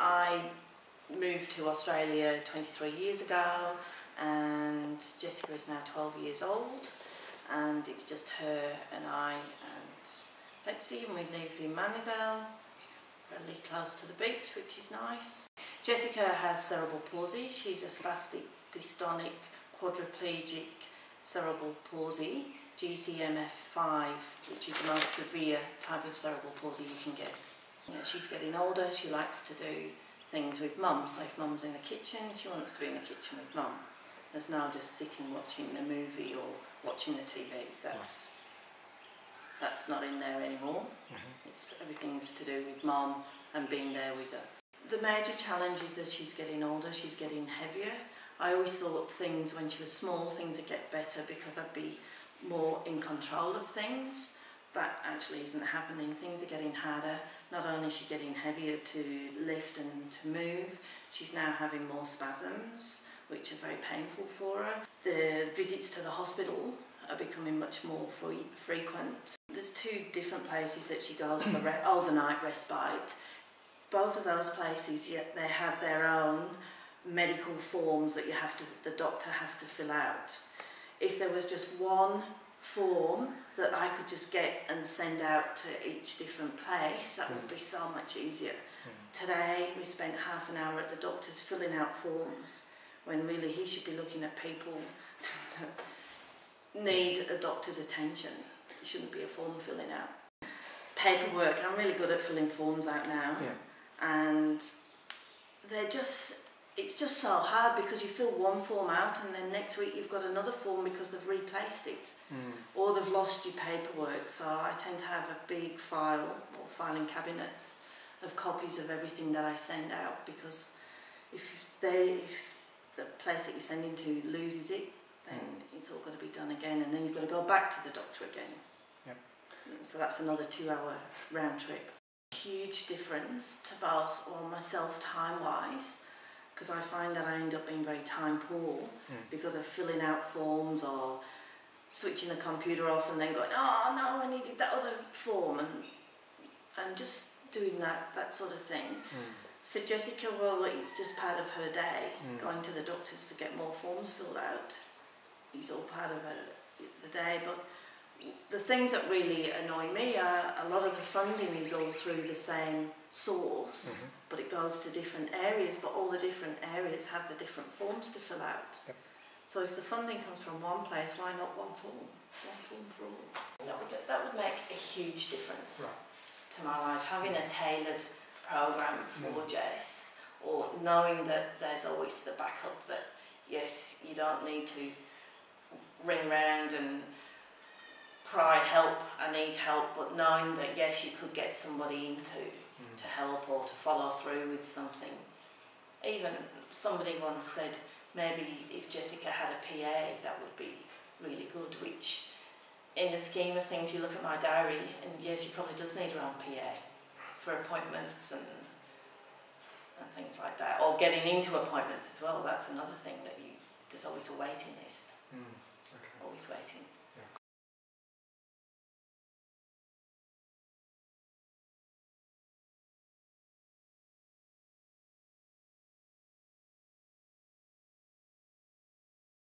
I moved to Australia 23 years ago, and Jessica is now 12 years old, and it's just her and I and Betsy, and we live in Mandeville, fairly close to the beach, which is nice. Jessica has cerebral palsy. She's a spastic dystonic quadriplegic cerebral palsy, GCMF5, which is the most severe type of cerebral palsy you can get. She's getting older. She likes to do things with mum, so if mum's in the kitchen, she wants to be in the kitchen with mum. There's no just sitting watching the movie or watching the TV. That's not in there anymore. It's everything's to do with mum and being there with her. The major challenge is as she's getting older, she's getting heavier. I always thought things when she was small, things would get better because I'd be more in control of things. That actually isn't happening. Things are getting harder. Not only is she getting heavier to lift and to move, she's now having more spasms, which are very painful for her. The visits to the hospital are becoming much more frequent. There's two different places that she goes for overnight respite. Both of those places, yet they have their own medical forms that the doctor has to fill out. If there was just one form that I could just get and send out to each different place, that would be so much easier. Today we spent half an hour at the doctor's filling out forms, when really he should be looking at people that need a doctor's attention. It shouldn't be a form filling out. Paperwork, I'm really good at filling forms out now, and it's just so hard because you fill one form out and then next week you've got another form because they've replaced it or they've lost your paperwork. So I tend to have a big file or filing cabinets of copies of everything that I send out, because if the place that you're sending to loses it, then it's all got to be done again, and then you've got to go back to the doctor again. So that's another 2-hour round trip. Huge difference to both, or myself time-wise, because I find that I end up being very time poor because of filling out forms or switching the computer off and then going, oh no, I needed that other form, and just doing that sort of thing. For Jessica, well, it's just part of her day, going to the doctors to get more forms filled out. It's all part of the day, but the things that really annoy me are a lot of the funding is all through the same source, but it goes to different areas, but all the different areas have the different forms to fill out. So if the funding comes from one place, why not one form? One form for all. That would make a huge difference to my life, having a tailored program for Jess, or knowing that there's always the backup that, yes, you don't need to ring round and cry, help, I need help, but knowing that yes, you could get somebody in to help or to follow through with something. Even somebody once said maybe if Jessica had a PA that would be really good, which in the scheme of things, you look at my diary and yes, she probably does need her own PA for appointments and things like that, or getting into appointments as well. That's another thing that there's always a waiting list, always waiting.